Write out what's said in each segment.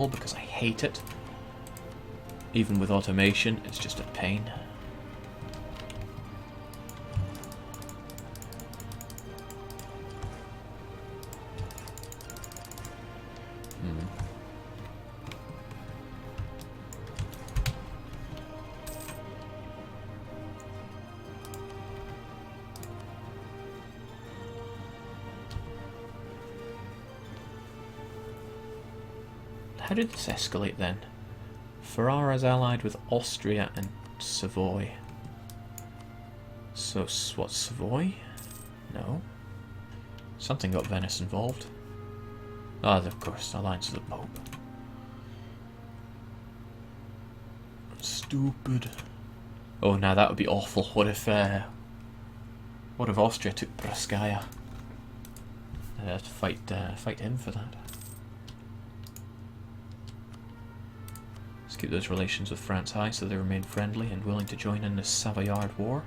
because I hate it. Even with automation, it's just a pain. How did this escalate then? Ferrara is allied with Austria and Savoy. So, what, Savoy? No. Something got Venice involved. Ah, of course, alliance with the Pope. Stupid. Oh, now that would be awful. What if Austria took Praskaya? I'd have to fight him for that. Let's keep those relations with France high so they remain friendly and willing to join in the Savoyard War.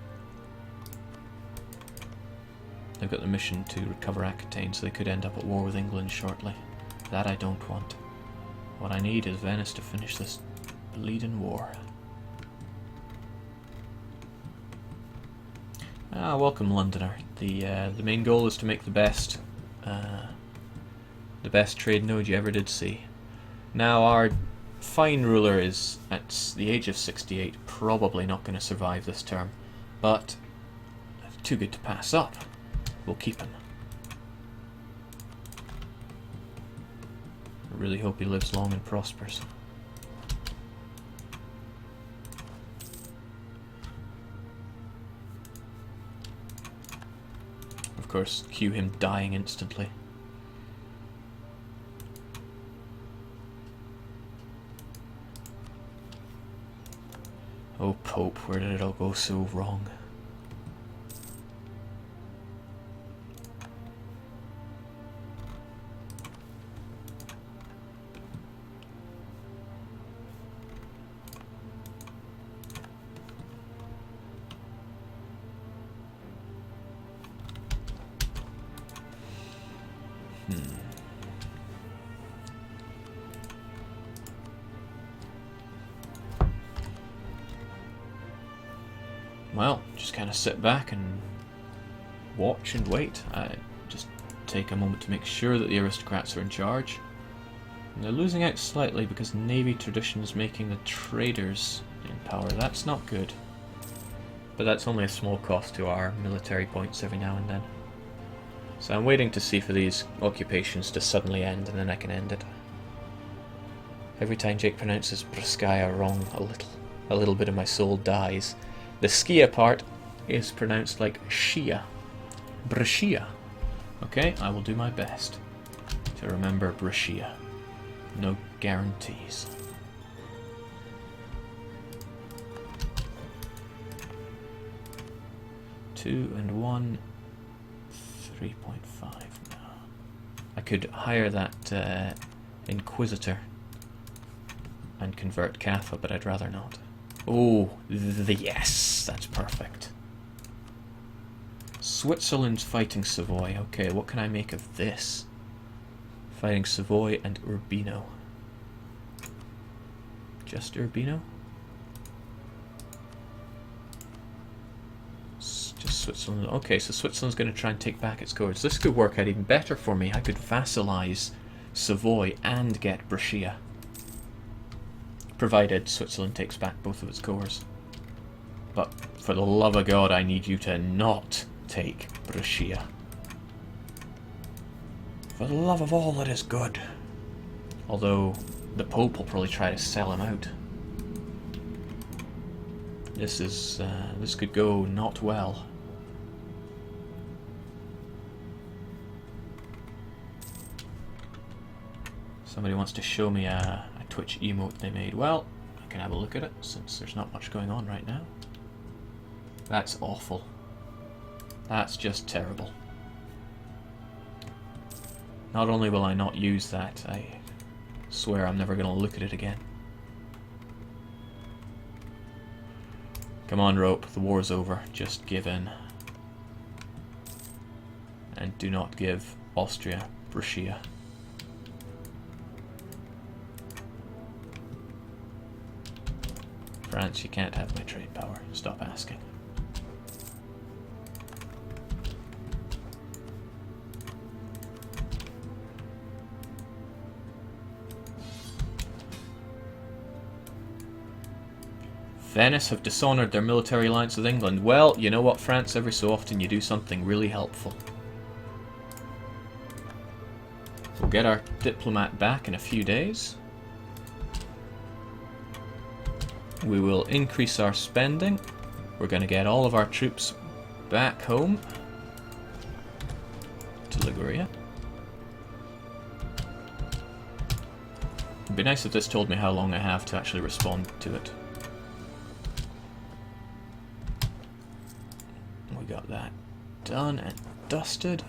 They've got the mission to recover Aquitaine, so they could end up at war with England shortly. That I don't want. What I need is Venice to finish this bleeding war. Ah, welcome, Londoner. The main goal is to make the best trade node you ever did see. Now, our fine ruler is at the age of 68, probably not going to survive this term, but too good to pass up. We'll keep him. I really hope he lives long and prospers. Of course, cue him dying instantly. Oh, Pope, where did it all go so wrong? Well, just kind of sit back and watch and wait. I just take a moment to make sure that the aristocrats are in charge. And they're losing out slightly because Navy tradition is making the traders in power. That's not good. But that's only a small cost to our military points every now and then. So I'm waiting to see for these occupations to suddenly end, and then I can end it. Every time Jake pronounces Praskaya wrong a little bit of my soul dies. The Skia part is pronounced like Shia. Brescia. Okay, I will do my best to remember Brescia. No guarantees. Two and 1, 3.5 now. I could hire that Inquisitor and convert Catha, but I'd rather not. Oh, yes, that's perfect. Switzerland's fighting Savoy. Okay, what can I make of this? Fighting Savoy and Urbino. Just Urbino? Just Switzerland. Okay, so Switzerland's going to try and take back its cores. This could work out even better for me. I could vassalize Savoy and get Brescia. Provided Switzerland takes back both of its cores. But for the love of God, I need you to not take Brescia. For the love of all that is good. Although the Pope will probably try to sell him out. This could go not well. Somebody wants to show me a Twitch emote they made. Well, I can have a look at it since there's not much going on right now. That's awful. That's just terrible. Not only will I not use that, I swear I'm never going to look at it again. Come on, Rope, the war's over. Just give in. And do not give Austria Brescia. France, you can't have my trade power. Stop asking. Venice have dishonoured their military alliance with England. Well, you know what, France? Every so often you do something really helpful. We'll get our diplomat back in a few days. We will increase our spending. We're going to get all of our troops back home to Liguria. It'd be nice if this told me how long I have to actually respond to it. We got that done and dusted.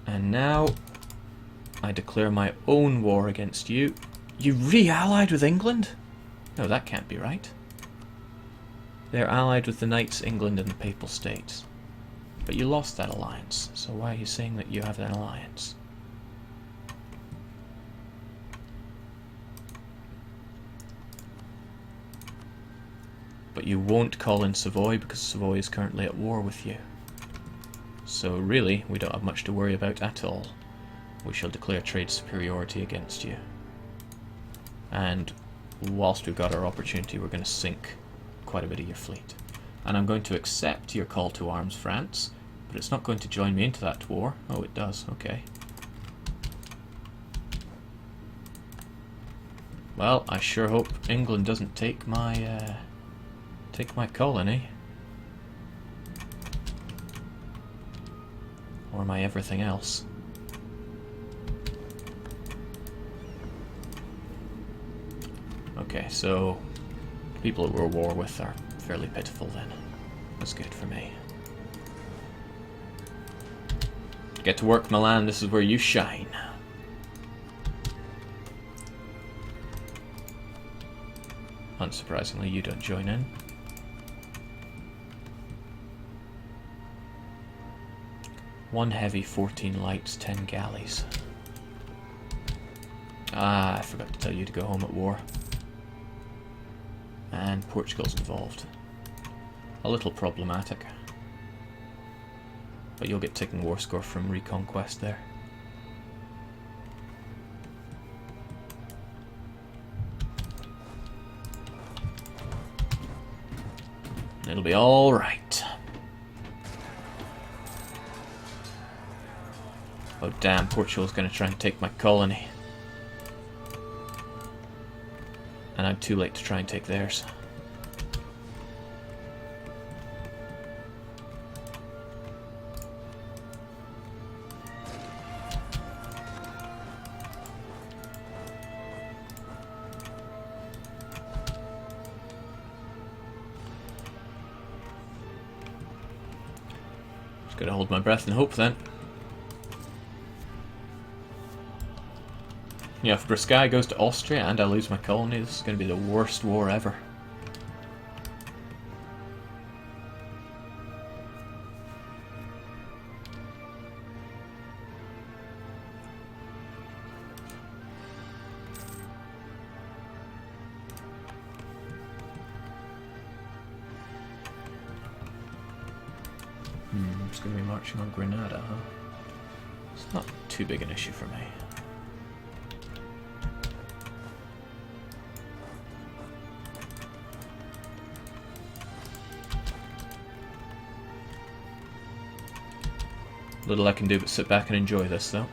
And now I declare my own war against you. You re-allied with England? No, that can't be right. They're allied with the Knights, England, and the Papal States. But you lost that alliance, so why are you saying that you have that alliance? But you won't call in Savoy because Savoy is currently at war with you. So really, we don't have much to worry about at all. We shall declare trade superiority against you. And whilst we've got our opportunity, we're going to sink quite a bit of your fleet. And I'm going to accept your call to arms, France, but it's not going to join me into that war. Oh, it does. Okay. Well, I sure hope England doesn't take my colony. Or my everything else. Okay, so the people that we're at war with are fairly pitiful then. That's good for me. Get to work, Milan. This is where you shine. Unsurprisingly, you don't join in. One heavy, 14 lights, 10 galleys. Ah, I forgot to tell you to go home at war. And Portugal's involved. A little problematic. But you'll get ticking war score from Reconquest there. It'll be alright. Oh damn, Portugal's going to try and take my colony. And I'm too late to try and take theirs. Just gotta hold my breath and hope then. Yeah, if Biscay goes to Austria and I lose my colony, this is going to be the worst war ever. It's going to be marching on Granada, huh? It's not too big an issue for me. Little I can do but sit back and enjoy this, though.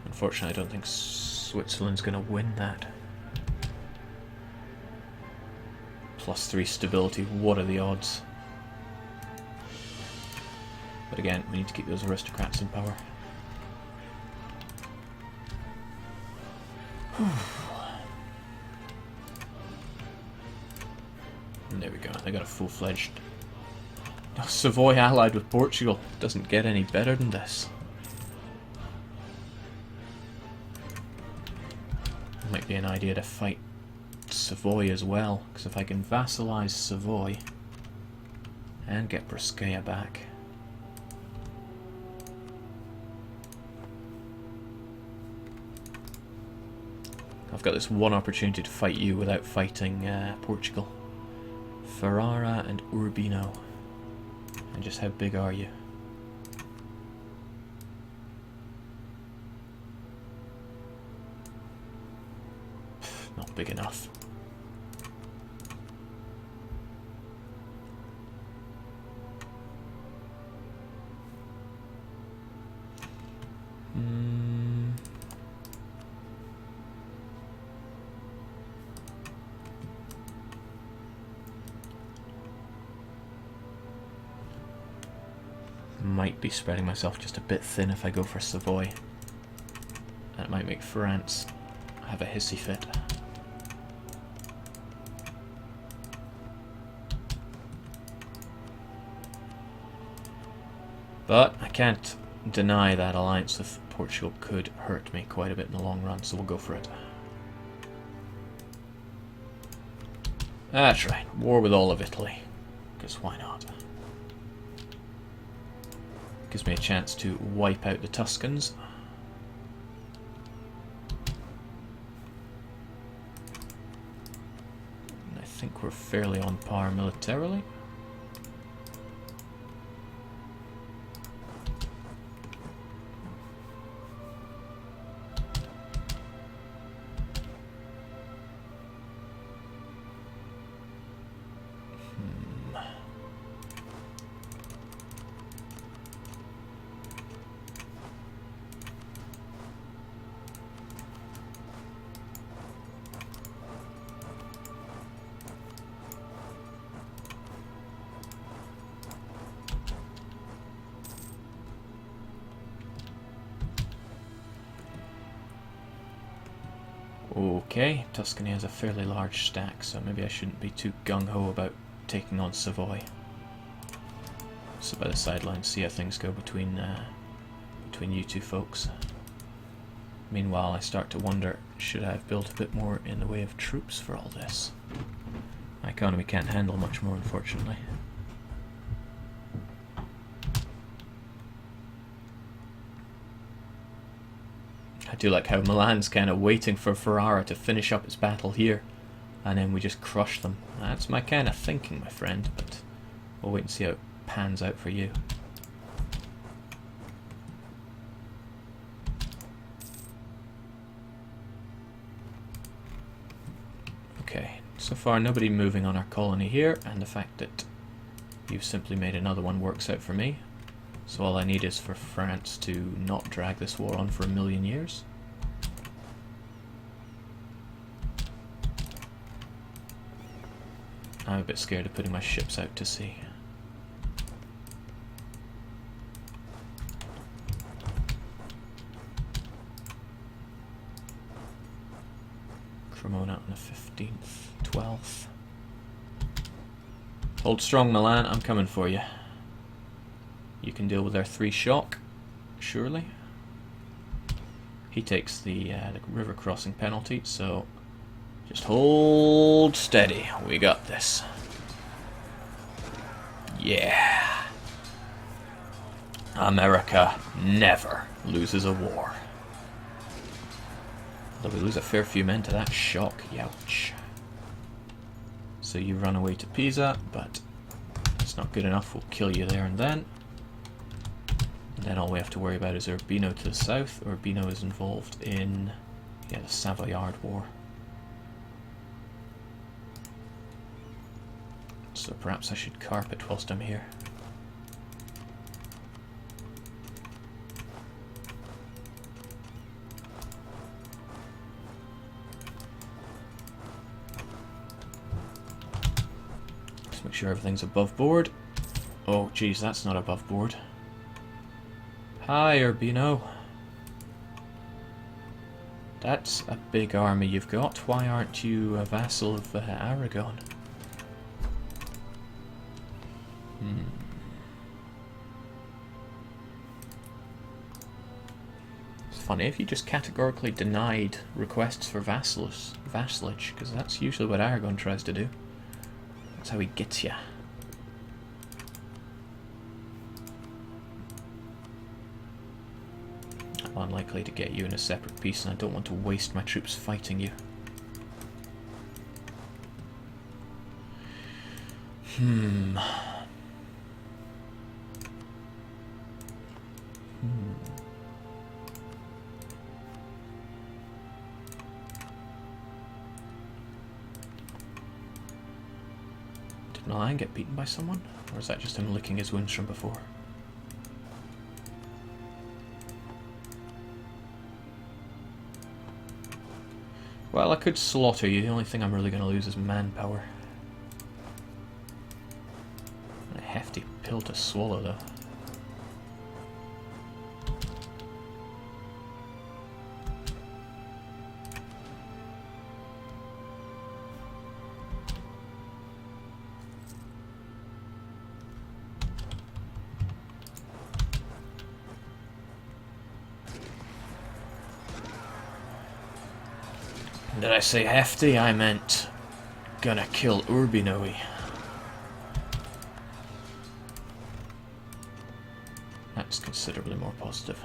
Unfortunately, I don't think Switzerland's going to win that. +3 stability, what are the odds? But again, we need to keep those aristocrats in power. And there we go, they got a full-fledged... Oh, Savoy allied with Portugal. Doesn't get any better than this. Might be an idea to fight Savoy as well, because if I can vassalize Savoy and get Briscaya back, I've got this one opportunity to fight you without fighting Portugal. Ferrara and Urbino. And just how big are you? Not big enough. Might be spreading myself just a bit thin if I go for Savoy. That might make France have a hissy fit. But I can't deny that alliance with Portugal could hurt me quite a bit in the long run, so we'll go for it. That's right, war with all of Italy. Because why not? Gives me a chance to wipe out the Tuscans. And I think we're fairly on par militarily. Okay, Tuscany has a fairly large stack, so maybe I shouldn't be too gung-ho about taking on Savoy. So by the sidelines, see how things go between you two folks. Meanwhile, I start to wonder, should I have built a bit more in the way of troops for all this? My economy can't handle much more, unfortunately. I do like how Milan's kind of waiting for Ferrara to finish up its battle here, and then we just crush them. That's my kind of thinking, my friend, but we'll wait and see how it pans out for you. Okay, so far nobody moving on our colony here, and the fact that you've simply made another one works out for me. So all I need is for France to not drag this war on for 1,000,000 years. I'm a bit scared of putting my ships out to sea. Cremona on the 15th, 12th. Hold strong, Milan, I'm coming for you. You can deal with our 3 shock, surely. He takes the river crossing penalty, so just hold steady. We got this. Yeah. America never loses a war. Though we lose a fair few men to that shock, youch. So you run away to Pisa, but it's not good enough. We'll kill you there and then. And then all we have to worry about is Urbino to the south. Urbino is involved in the Savoyard War. So perhaps I should carp it whilst I'm here. Just make sure everything's above board. Oh geez, that's not above board. Hi Urbino. That's a big army you've got. Why aren't you a vassal of Aragon? It's funny, if you just categorically denied requests for vassalage, because that's usually what Aragon tries to do. That's how he gets you. I'm unlikely to get you in a separate piece, and I don't want to waste my troops fighting you. Did Milan get beaten by someone? Or is that just him licking his wounds from before? Well, I could slaughter you. The only thing I'm really going to lose is manpower. A hefty pill to swallow, though. Did I say hefty? I meant gonna kill Urbinoe. That's considerably more positive.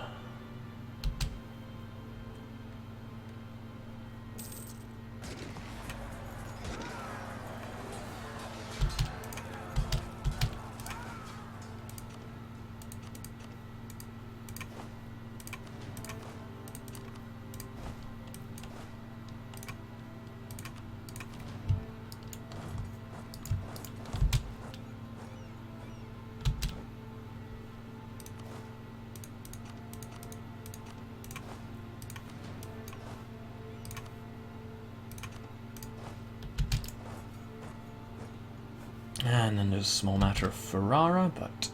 And then there's a small matter of Ferrara, but...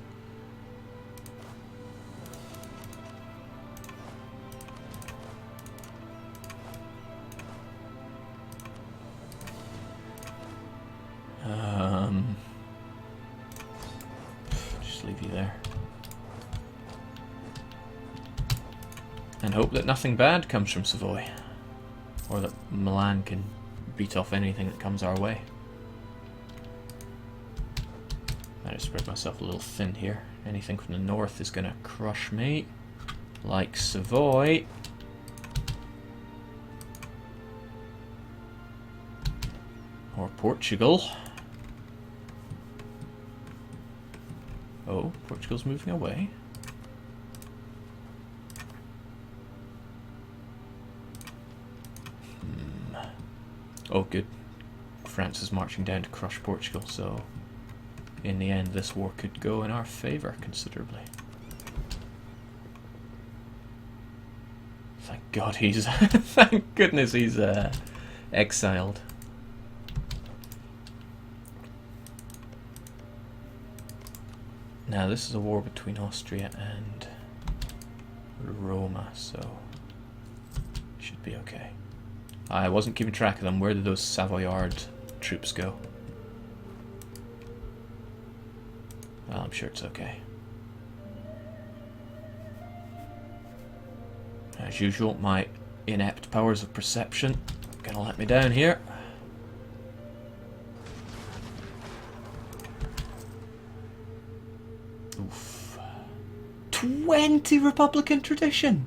just leave you there. And hope that nothing bad comes from Savoy. Or that Milan can beat off anything that comes our way. I spread myself a little thin here. Anything from the north is going to crush me. Like Savoy. Or Portugal. Oh, Portugal's moving away. Oh, good. France is marching down to crush Portugal, so... in the end, this war could go in our favour considerably. Thank God he's... thank goodness he's exiled. Now, this is a war between Austria and Roma, so... should be okay. I wasn't keeping track of them. Where did those Savoyard troops go? Well, I'm sure it's okay. As usual, my inept powers of perception gonna let me down here. Oof. 20 Republican tradition!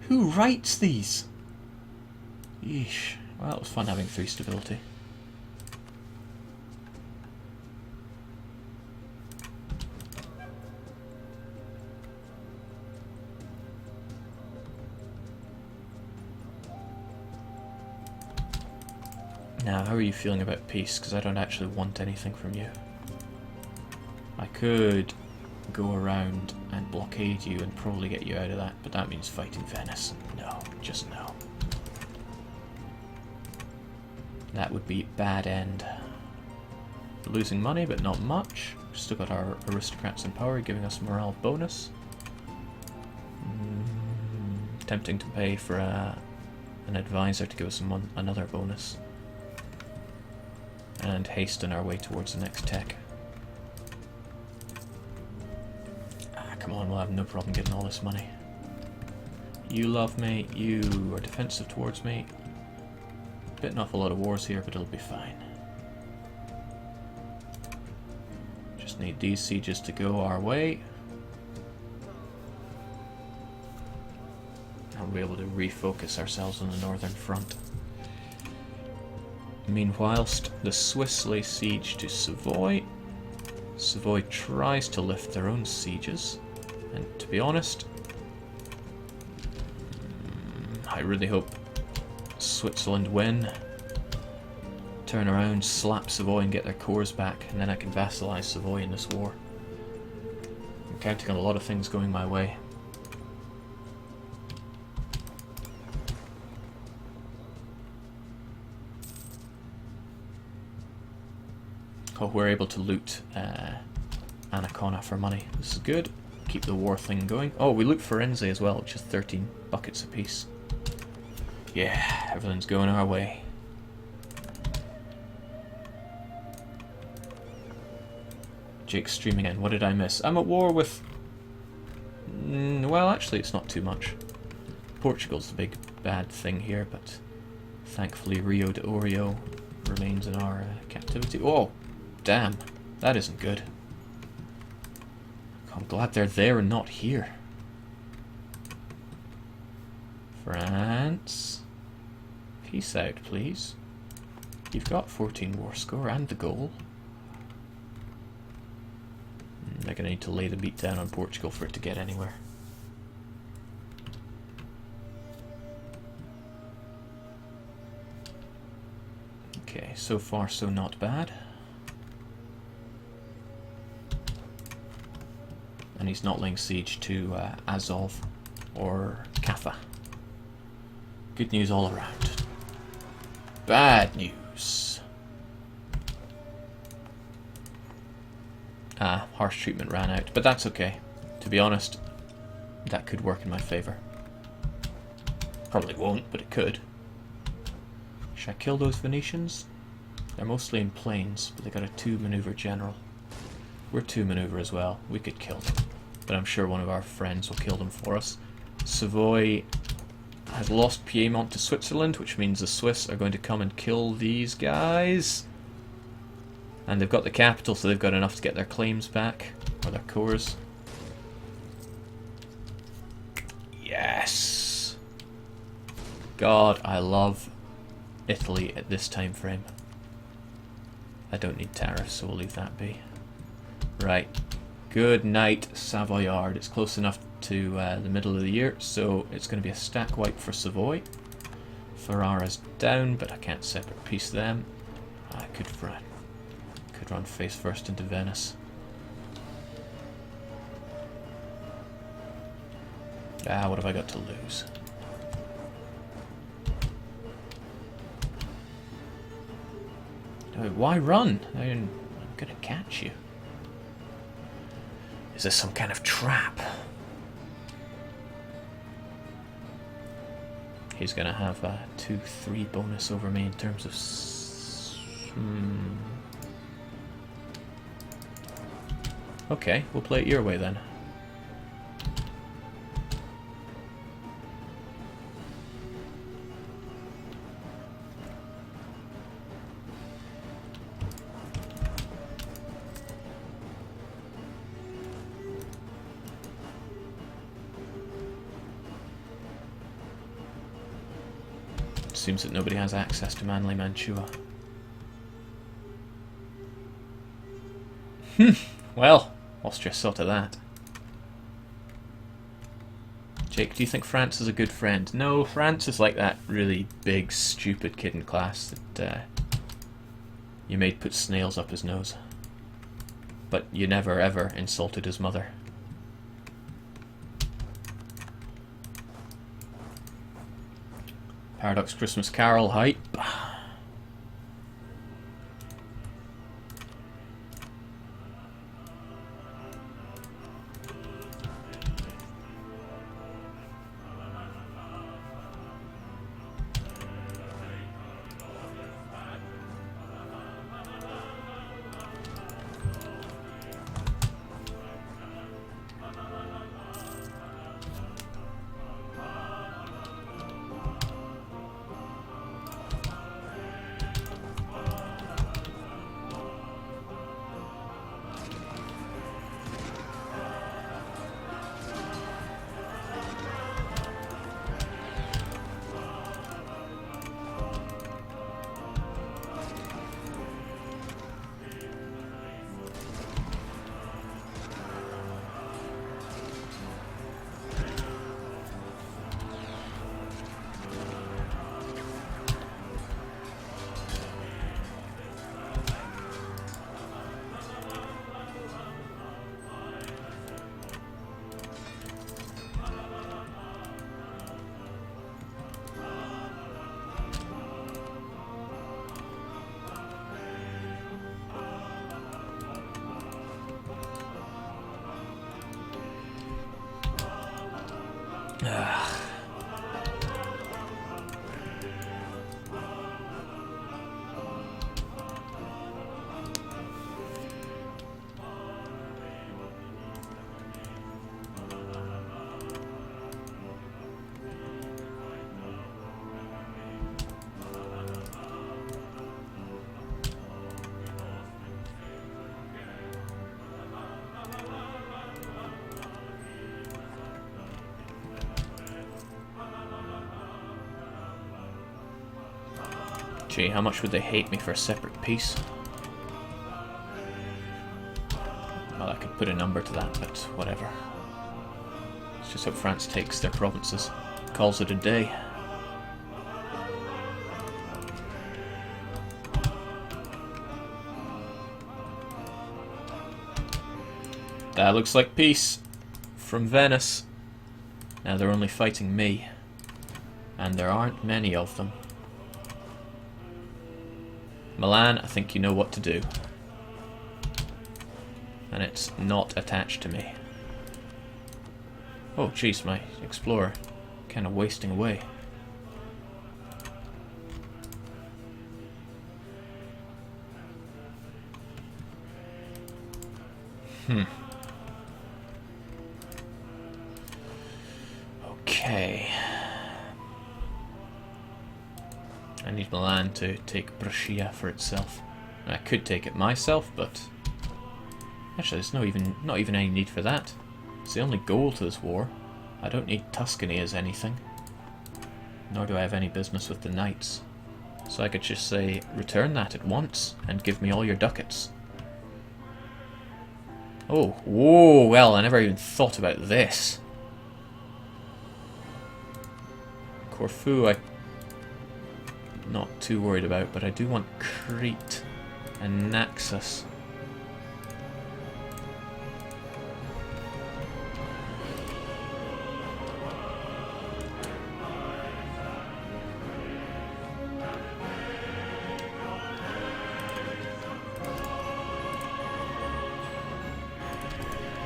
Who writes these? Yeesh. Well, it was fun having 3 stability. Now, how are you feeling about peace? Because I don't actually want anything from you. I could go around and blockade you and probably get you out of that, but that means fighting Venice. No, just no. That would be bad end. Losing money, but not much. Still got our aristocrats in power, giving us morale bonus. Tempting to pay for an advisor to give us another bonus. And hasten our way towards the next tech. Ah, come on, we'll have no problem getting all this money. You love me, you are defensive towards me. Bitten off a lot of wars here, but it'll be fine. Just need these sieges to go our way. And we'll be able to refocus ourselves on the northern front. Meanwhile, the Swiss lay siege to Savoy. Savoy tries to lift their own sieges. And to be honest, I really hope Switzerland win. Turn around, slap Savoy and get their cores back, and then I can vassalize Savoy in this war. I'm counting on a lot of things going my way. Oh, we're able to loot Ancona for money. This is good. Keep the war thing going. Oh, we loot Firenze as well, which is 13 buckets apiece. Yeah, everything's going our way. Jake's streaming in. What did I miss? I'm at war with... well, actually, it's not too much. Portugal's the big bad thing here, but thankfully Rio de Orio remains in our captivity. Oh, damn. That isn't good. I'm glad they're there and not here. France. Peace out, please. You've got 14 war score and the goal. They're going to need to lay the beat down on Portugal for it to get anywhere. Okay, so far so not bad. And he's not laying siege to Azov or Kaffa. Good news all around. Bad news. Ah, harsh treatment ran out, but that's okay. To be honest, that could work in my favour. Probably won't, but it could. Should I kill those Venetians? They're mostly in plains, but they got a 2 maneuver general. We're 2 maneuver as well. We could kill them, but I'm sure one of our friends will kill them for us. Savoy has lost Piedmont to Switzerland, which means the Swiss are going to come and kill these guys. And they've got the capital, so they've got enough to get their claims back, or their cores. Yes! God, I love Italy at this time frame. I don't need tariffs, so we'll leave that be. Right. Good night, Savoyard. It's close enough to the middle of the year, so it's going to be a stack wipe for Savoy. Ferrara's down, but I can't separate piece them. I could run face first into Venice. Ah, what have I got to lose? Why run? I'm gonna catch you. Is this some kind of trap? He's gonna have a 2-3 bonus over me in terms of... Okay, we'll play it your way then. Seems that nobody has access to Manly Mantua. Well, Austria saw to that. Jake, do you think France is a good friend? No, France is like that really big, stupid kid in class that you made put snails up his nose. But you never ever insulted his mother. Paradox Christmas Carol hype. Gee, how much would they hate me for a separate peace? Well, I could put a number to that, but whatever. Let's just hope France takes their provinces. Calls it a day. That looks like peace from Venice. Now they're only fighting me, and there aren't many of them. Milan, I think you know what to do. And it's not attached to me. Oh jeez, my explorer kind of wasting away. Okay. I need Milan to take Brescia for itself. I could take it myself, but actually there's not even any need for that. It's the only goal to this war. I don't need Tuscany as anything. Nor do I have any business with the knights. So I could just say, return that at once, and give me all your ducats. Oh, whoa, well, I never even thought about this. Corfu, I'm not too worried about, but I do want Crete and Naxos.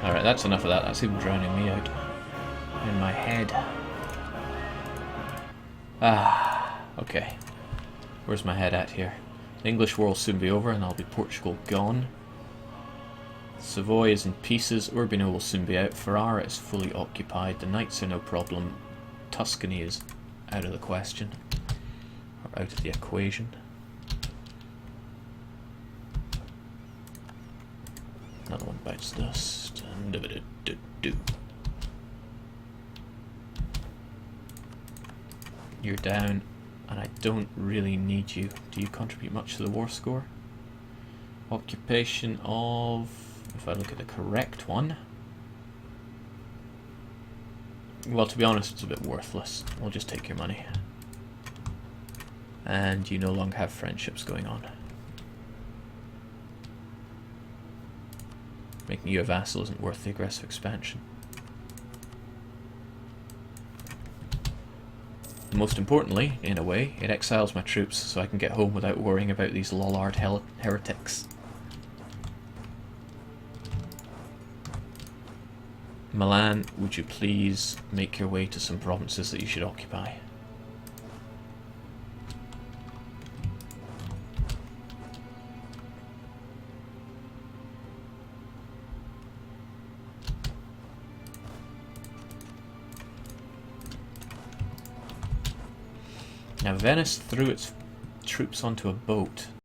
Alright, that's enough of that. That's even drowning me out in my head. Ah, okay. Where's my head at here? The English war will soon be over and I'll be Portugal gone. Savoy is in pieces. Urbino will soon be out. Ferrara is fully occupied. The knights are no problem. Tuscany is out of the question. Or out of the equation. Another one bites dust. You're down, and I don't really need you. Do you contribute much to the war score? Occupation of... if I look at the correct one... well, to be honest, it's a bit worthless. We'll just take your money. And you no longer have friendships going on. Making you a vassal isn't worth the aggressive expansion. Most importantly, in a way, it exiles my troops so I can get home without worrying about these Lollard heretics. Milan, would you please make your way to some provinces that you should occupy? Now Venice threw its troops onto a boat